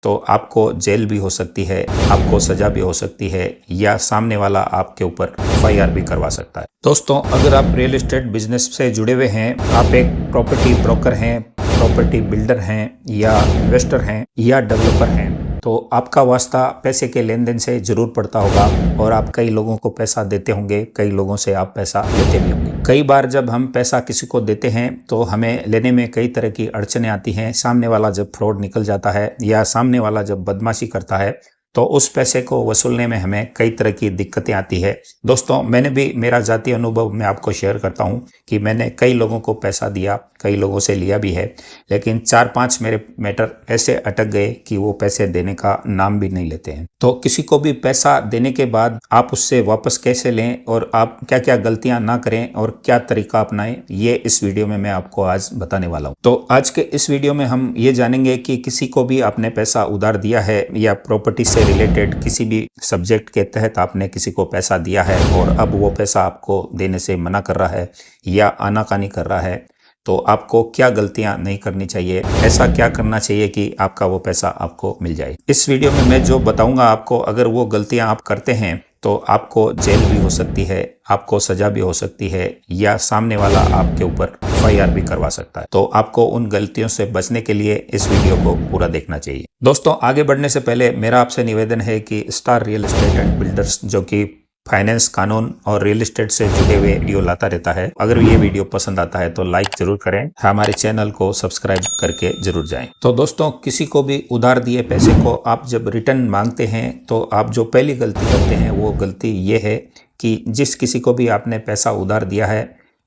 तो आपको जेल भी हो सकती है, आपको सजा भी हो सकती है या सामने वाला आपके ऊपर एफआईआर भी करवा सकता है। दोस्तों, अगर आप रियल एस्टेट बिजनेस से जुड़े हुए हैं, आप एक प्रॉपर्टी ब्रोकर हैं, प्रॉपर्टी बिल्डर हैं या इन्वेस्टर हैं या डेवलपर हैं, तो आपका वास्ता पैसे के लेन देन से जरूर पड़ता होगा और आप कई लोगों को पैसा देते होंगे, कई लोगों से आप पैसा लेते भी होंगे। कई बार जब हम पैसा किसी को देते हैं तो हमें लेने में कई तरह की अड़चनें आती हैं। सामने वाला जब फ्रॉड निकल जाता है या सामने वाला जब बदमाशी करता है तो उस पैसे को वसूलने में हमें कई तरह की दिक्कतें आती है। दोस्तों, मैंने भी मेरा जाती अनुभव मैं आपको शेयर करता हूं कि मैंने कई लोगों को पैसा दिया, कई लोगों से लिया भी है, लेकिन 4-5 मेरे मैटर ऐसे अटक गए कि वो पैसे देने का नाम भी नहीं लेते हैं। तो किसी को भी पैसा देने के बाद आप उससे वापस कैसे लें और आप क्या क्या गलतियां ना करें और क्या तरीका अपनाएं, ये इस वीडियो में मैं आपको आज बताने वाला हूं। तो आज के इस वीडियो में हम ये जानेंगे कि किसी को भी आपने पैसा उधार दिया है या प्रॉपर्टी से रिलेटेड किसी भी सब्जेक्ट के तहत आपने किसी को पैसा दिया है और अब वो पैसा आपको देने से मना कर रहा है या आनाकानी कर रहा है, तो आपको क्या गलतियां नहीं करनी चाहिए, ऐसा क्या करना चाहिए कि आपका वो पैसा आपको मिल जाए। इस वीडियो में मैं जो बताऊंगा आपको, अगर वो गलतियां आप करते हैं तो आपको जेल भी हो सकती है, आपको सजा भी हो सकती है या सामने वाला आपके ऊपर एफआईआर भी करवा सकता है। तो आपको उन गलतियों से बचने के लिए इस वीडियो को पूरा देखना चाहिए। दोस्तों, आगे बढ़ने से पहले मेरा आपसे निवेदन है कि star real estate and builders, जो कि फाइनेंस, कानून और रियल एस्टेट से जुड़े हुए वीडियो लाता रहता है, अगर ये वीडियो पसंद आता है तो लाइक जरूर करें, हमारे चैनल को सब्सक्राइब करके जरूर जाएं। तो दोस्तों, किसी को भी उधार दिए पैसे को आप जब रिटर्न मांगते हैं तो आप जो पहली गलती करते हैं वो गलती ये है कि जिस किसी को भी आपने पैसा उधार दिया है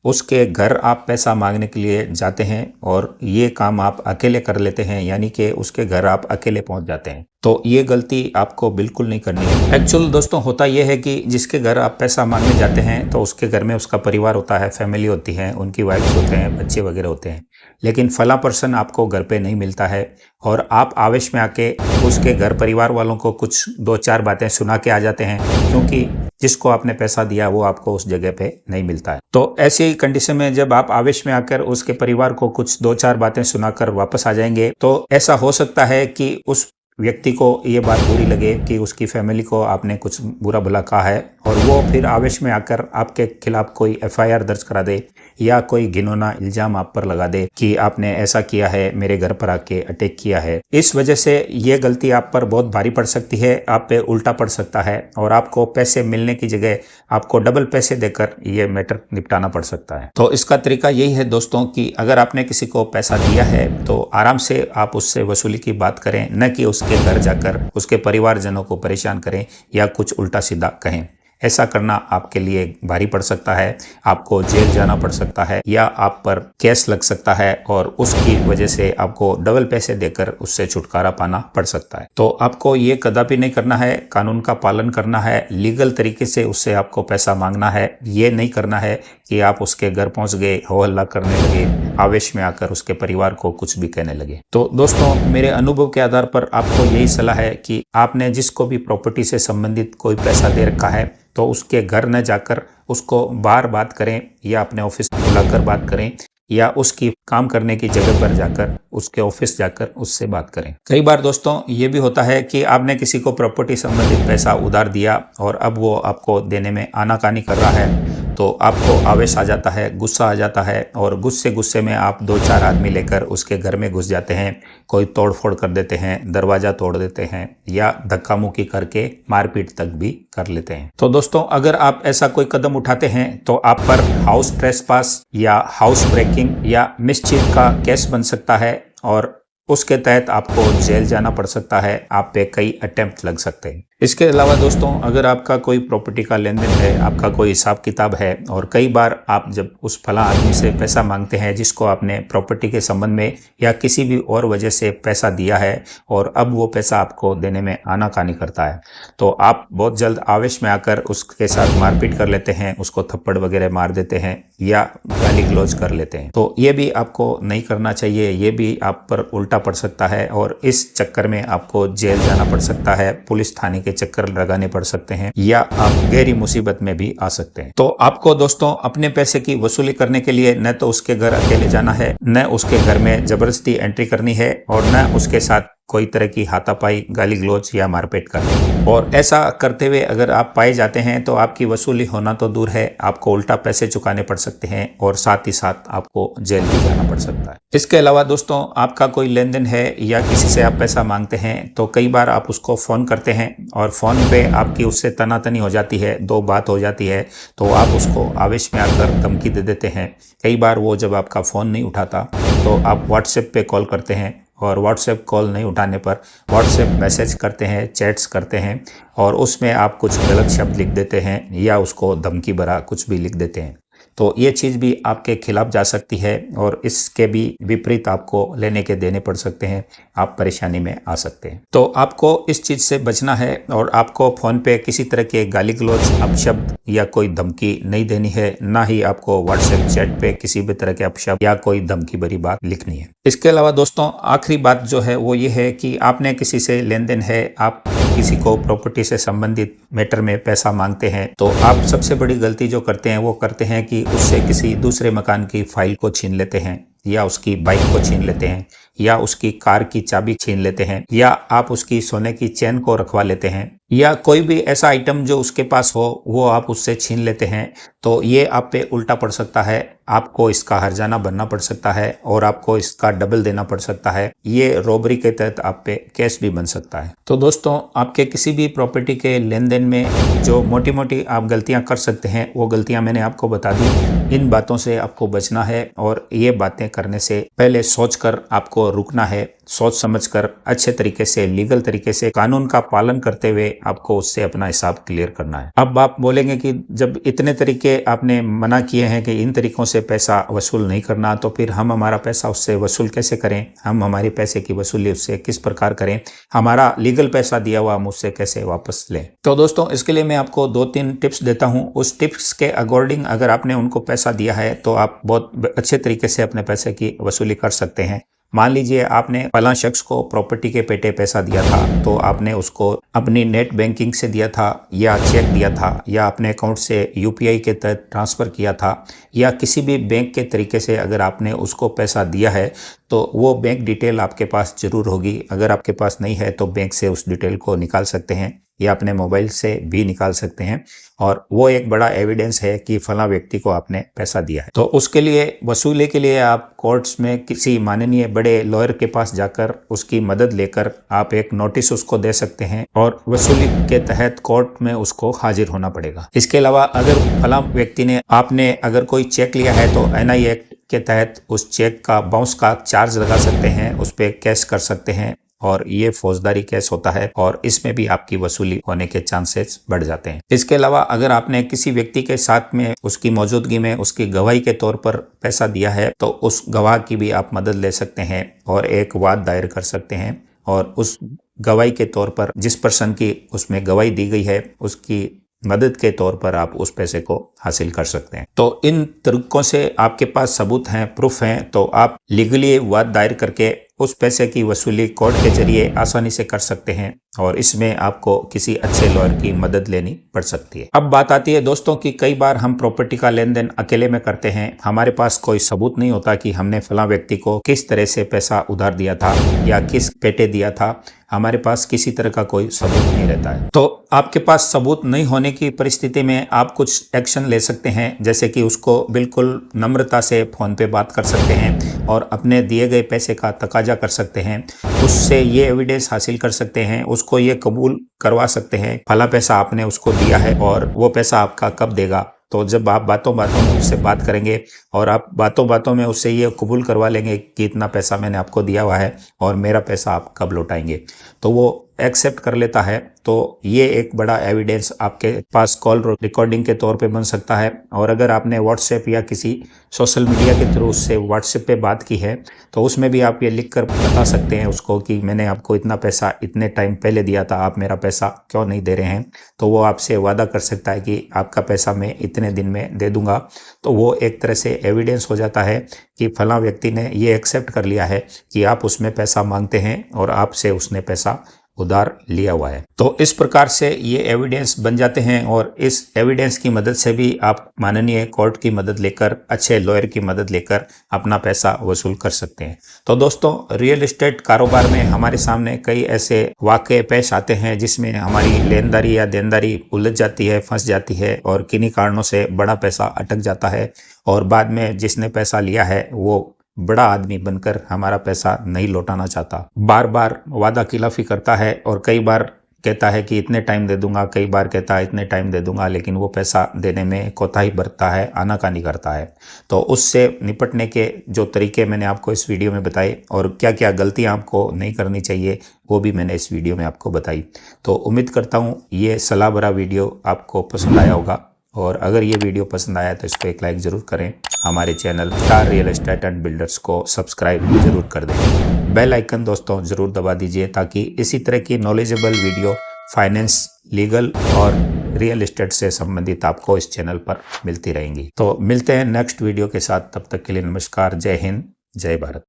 उसके घर आप पैसा मांगने के लिए जाते हैं और ये काम आप अकेले कर लेते हैं, यानी कि उसके घर आप अकेले पहुंच जाते हैं। तो ये गलती आपको बिल्कुल नहीं करनी है। एक्चुअल दोस्तों होता यह है कि जिसके घर आप पैसा मांगने जाते हैं तो उसके घर में उसका परिवार होता है, फैमिली होती है, उनकी वाइफ्स होते हैं, बच्चे वगैरह होते हैं, लेकिन फला पर्सन आपको घर पे नहीं मिलता है और आप आवेश में आके उसके घर परिवार वालों को कुछ 2-4 बातें सुना के आ जाते हैं, क्योंकि जिसको आपने पैसा दिया वो आपको उस जगह पे नहीं मिलता है। तो ऐसी कंडीशन में जब आप आवेश में आकर उसके परिवार को कुछ 2-4 बातें सुनाकर वापस आ जाएंगे तो ऐसा हो सकता है कि उस व्यक्ति को ये बात बुरी लगे कि उसकी फैमिली को आपने कुछ बुरा भला कहा है और वो फिर आवेश में आकर आपके खिलाफ कोई एफआईआर दर्ज करा दे या कोई घिनौना इल्जाम आप पर लगा दे कि आपने ऐसा किया है, मेरे घर पर आके अटैक किया है। इस वजह से ये गलती आप पर बहुत भारी पड़ सकती है, आप पे उल्टा पड़ सकता है और आपको पैसे मिलने की जगह आपको डबल पैसे देकर ये मैटर निपटाना पड़ सकता है। तो इसका तरीका यही है दोस्तों कि अगर आपने किसी को पैसा दिया है तो आराम से आप उससे वसूली की बात करें, न कि उसके घर जाकर उसके परिवारजनों को परेशान करें या कुछ उल्टा सीधा कहें। ऐसा करना आपके लिए भारी पड़ सकता है, आपको जेल जाना पड़ सकता है या आप पर केस लग सकता है और उसकी वजह से आपको डबल पैसे देकर उससे छुटकारा पाना पड़ सकता है। तो आपको ये कदापि नहीं करना है, कानून का पालन करना है, लीगल तरीके से उससे आपको पैसा मांगना है। ये नहीं करना है कि आप उसके घर पहुंच गए, हो हल्ला करने लगे, आवेश में आकर उसके परिवार को कुछ भी कहने लगे। तो दोस्तों, मेरे अनुभव के आधार पर आपको यही सलाह है कि आपने जिसको भी प्रॉपर्टी से संबंधित कोई पैसा दे रखा है तो उसके घर न जाकर उसको बाहर बात करें या अपने ऑफिस में बुलाकर बात करें या उसकी काम करने की जगह पर जाकर उसके ऑफिस जाकर उससे बात करें। कई बार दोस्तों ये भी होता है कि आपने किसी को प्रॉपर्टी संबंधित पैसा उधार दिया और अब वो आपको देने में आनाकानी कर रहा है, तो आपको आवेश आ जाता है, गुस्सा आ जाता है और गुस्से में आप 2-4 आदमी लेकर उसके घर में घुस जाते हैं, कोई तोड़फोड़ कर देते हैं, दरवाजा तोड़ देते हैं या धक्का मुक्की करके मारपीट तक भी कर लेते हैं। तो दोस्तों, अगर आप ऐसा कोई कदम उठाते हैं तो आप पर हाउस ट्रेसपास या हाउस ब्रेकिंग या मिसचीफ का केस बन सकता है और उसके तहत आपको जेल जाना पड़ सकता है, आप पे कई अटेम्प्ट लग सकते हैं। इसके अलावा दोस्तों, अगर आपका कोई प्रॉपर्टी का लेन देन है, आपका कोई हिसाब किताब है और कई बार आप जब उस फला आदमी से पैसा मांगते हैं जिसको आपने प्रॉपर्टी के संबंध में या किसी भी और वजह से पैसा दिया है और अब वो पैसा आपको देने में आनाकानी करता है, तो आप बहुत जल्द आवेश में आकर उसके साथ मारपीट कर लेते हैं, उसको थप्पड़ वगैरह मार देते हैं या गाली गलौज कर लेते हैं। तो ये भी आपको नहीं करना चाहिए, ये भी आप पर उल्टा पड़ सकता है और इस चक्कर में आपको जेल जाना पड़ सकता है, पुलिस थाने के चक्कर लगाने पड़ सकते हैं या आप गहरी मुसीबत में भी आ सकते हैं। तो आपको दोस्तों अपने पैसे की वसूली करने के लिए न तो उसके घर अकेले जाना है, न उसके घर में जबरदस्ती एंट्री करनी है और न उसके साथ कोई तरह की हाथापाई, गाली गलौज या मारपीट करना। और ऐसा करते हुए अगर आप पाए जाते हैं तो आपकी वसूली होना तो दूर है, आपको उल्टा पैसे चुकाने पड़ सकते हैं और साथ ही साथ आपको जेल भी जाना पड़ सकता है। इसके अलावा दोस्तों, आपका कोई लेन देन है या किसी से आप पैसा मांगते हैं तो कई बार आप उसको फ़ोन करते हैं और फ़ोन पे आपकी उससे तनातनी हो जाती है, दो बात हो जाती है, तो आप उसको आवेश में आकर धमकी दे देते हैं। कई बार वो जब आपका फ़ोन नहीं उठाता तो आप व्हाट्सएप पे कॉल करते हैं और व्हाट्सएप कॉल नहीं उठाने पर व्हाट्सएप मैसेज करते हैं, चैट्स करते हैं और उसमें आप कुछ गलत शब्द लिख देते हैं या उसको धमकी भरा कुछ भी लिख देते हैं। तो ये चीज़ भी आपके खिलाफ जा सकती है और इसके भी विपरीत आपको लेने के देने पड़ सकते हैं, आप परेशानी में आ सकते हैं। तो आपको इस चीज़ से बचना है और आपको फ़ोन पे किसी तरह के गाली गलौज, अपशब्द या कोई धमकी नहीं देनी है, ना ही आपको व्हाट्सएप चैट पे किसी भी तरह के अपशब्द या कोई धमकी भरी बात लिखनी है। इसके अलावा दोस्तों, आखिरी बात जो है वो ये है कि आपने किसी से लेन देन है, आप किसी को प्रॉपर्टी से संबंधित मैटर में पैसा मांगते हैं, तो आप सबसे बड़ी गलती जो करते हैं वो करते हैं कि उससे किसी दूसरे मकान की फाइल को छीन लेते हैं या उसकी बाइक को छीन लेते हैं या उसकी कार की चाबी छीन लेते हैं या आप उसकी सोने की चेन को रखवा लेते हैं या कोई भी ऐसा आइटम जो उसके पास हो वो आप उससे छीन लेते हैं। तो ये आप पे उल्टा पड़ सकता है, आपको इसका हर्जाना भरना पड़ सकता है और आपको इसका डबल देना पड़ सकता है। ये रॉबरी के तहत आप पे केस भी बन सकता है। तो दोस्तों, आपके किसी भी प्रॉपर्टी के लेन देन में जो मोटी मोटी आप गलतियां कर सकते हैं वो गलतियां मैंने आपको बता दी। इन बातों से आपको बचना है और ये बातें करने से पहले सोचकर आपको रुकना है, सोच समझकर अच्छे तरीके से, लीगल तरीके से, कानून का पालन करते हुए आपको उससे अपना हिसाब क्लियर करना है। अब आप बोलेंगे कि जब इतने तरीके आपने मना किए हैं कि इन तरीकों से पैसा वसूल नहीं करना, तो फिर हम हमारा पैसा उससे वसूल कैसे करें, हम हमारे पैसे की वसूली उससे किस प्रकार करें, हमारा लीगल पैसा दिया हुआ हम उससे कैसे वापस लें। तो दोस्तों, इसके लिए मैं आपको 2-3 टिप्स देता हूं। उस टिप्स के अकॉर्डिंग अगर आपने उनको पैसा दिया है तो आप बहुत अच्छे तरीके से अपने पैसे की वसूली कर सकते हैं। मान लीजिए आपने फलां शख्स को प्रॉपर्टी के पेटे पैसा दिया था, तो आपने उसको अपनी नेट बैंकिंग से दिया था या चेक दिया था या अपने अकाउंट से यूपीआई के तहत ट्रांसफ़र किया था या किसी भी बैंक के तरीके से अगर आपने उसको पैसा दिया है तो वो बैंक डिटेल आपके पास ज़रूर होगी। अगर आपके पास नहीं है तो बैंक से उस डिटेल को निकाल सकते हैं या अपने मोबाइल से भी निकाल सकते हैं और वो एक बड़ा एविडेंस है कि फला व्यक्ति को आपने पैसा दिया है। तो उसके लिए, वसूली के लिए आप कोर्ट्स में किसी माननीय बड़े लॉयर के पास जाकर उसकी मदद लेकर आप एक नोटिस उसको दे सकते हैं और वसूली के तहत कोर्ट में उसको हाजिर होना पड़ेगा। इसके अलावा अगर फला व्यक्ति ने, आपने अगर कोई चेक लिया है तो एनआई एक्ट के तहत उस चेक का बाउंस का चार्ज लगा सकते हैं, उस पर केस कर सकते हैं और ये फौजदारी केस होता है और इसमें भी आपकी वसूली होने के चांसेस बढ़ जाते हैं। इसके अलावा अगर आपने किसी व्यक्ति के साथ में उसकी मौजूदगी में उसकी गवाही के तौर पर पैसा दिया है तो उस गवाह की भी आप मदद ले सकते हैं और एक वाद दायर कर सकते हैं और उस गवाही के तौर पर जिस पर्सन की उसमें गवाही दी गई है उसकी मदद के तौर पर आप उस पैसे को हासिल कर सकते हैं। तो इन तरीकों से आपके पास सबूत हैं, प्रूफ हैं, तो आप लीगली वाद दायर करके उस पैसे की वसूली कोर्ट के जरिए आसानी से कर सकते हैं और इसमें आपको किसी अच्छे लॉयर की मदद लेनी पड़ सकती है। अब बात आती है दोस्तों कि कई बार हम प्रॉपर्टी का लेन देन अकेले में करते हैं, हमारे पास कोई सबूत नहीं होता कि हमने फला व्यक्ति को किस तरह से पैसा उधार दिया था या किस पेटे दिया था, हमारे पास किसी तरह का कोई सबूत नहीं रहता है। तो आपके पास सबूत नहीं होने की परिस्थिति में आप कुछ एक्शन ले सकते हैं, जैसे कि उसको बिल्कुल नम्रता से फ़ोन पे बात कर सकते हैं और अपने दिए गए पैसे का तकाजा कर सकते हैं, उससे ये एविडेंस हासिल कर सकते हैं, उसको ये कबूल करवा सकते हैं फला पैसा आपने उसको दिया है और वो पैसा आपका कब देगा। तो जब आप बातों बातों में उससे बात करेंगे और आप बातों बातों में उससे ये कबूल करवा लेंगे कि इतना पैसा मैंने आपको दिया हुआ है और मेरा पैसा आप कब लौटाएंगे, तो वो एक्सेप्ट कर लेता है। तो ये एक बड़ा एविडेंस आपके पास कॉल रिकॉर्डिंग के तौर पे बन सकता है। और अगर आपने व्हाट्सएप या किसी सोशल मीडिया के थ्रू उससे व्हाट्सएप पे बात की है तो उसमें भी आप ये लिख कर बता सकते हैं उसको कि मैंने आपको इतना पैसा इतने टाइम पहले दिया था, आप मेरा पैसा क्यों नहीं दे रहे हैं। तो वो आपसे वादा कर सकता है कि आपका पैसा मैं इतने दिन में दे दूंगा। तो वो एक तरह से एविडेंस हो जाता है कि फला व्यक्ति ने ये एक्सेप्ट कर लिया है कि आप उसमें पैसा मांगते हैं और आपसे उसने पैसा उधार लिया हुआ है। तो इस प्रकार से ये एविडेंस बन जाते हैं और इस एविडेंस की मदद से भी आप माननीय कोर्ट की मदद लेकर, अच्छे लॉयर की मदद लेकर अपना पैसा वसूल कर सकते हैं। तो दोस्तों, रियल एस्टेट कारोबार में हमारे सामने कई ऐसे वाक़ये पेश आते हैं जिसमें हमारी लेनदारी या देनदारी उलझ जाती है, फंस जाती है और किन्हीं कारणों से बड़ा पैसा अटक जाता है और बाद में जिसने पैसा लिया है वो बड़ा आदमी बनकर हमारा पैसा नहीं लौटाना चाहता, बार बार वादा खिलाफी करता है और कई बार कहता है कि इतने टाइम दे दूंगा, कई बार कहता है इतने टाइम दे दूंगा, लेकिन वो पैसा देने में कोताही बरतता है, आनाकानी करता है। तो उससे निपटने के जो तरीके मैंने आपको इस वीडियो में बताए और क्या क्या गलतियां आपको नहीं करनी चाहिए वो भी मैंने इस वीडियो में आपको बताई। तो उम्मीद करता हूँ ये सलाह भरा वीडियो आपको पसंद आया होगा और अगर ये वीडियो पसंद आया तो इसको एक लाइक ज़रूर करें। हमारे channel star real estate and builders को सब्सक्राइब जरूर कर दें। बेल आइकन दोस्तों ज़रूर दबा दीजिए ताकि इसी तरह की नॉलेजेबल वीडियो फाइनेंस, लीगल और रियल एस्टेट से संबंधित आपको इस चैनल पर मिलती रहेंगी। तो मिलते हैं नेक्स्ट वीडियो के साथ, तब तक के लिए नमस्कार, जय हिंद, जय भारत।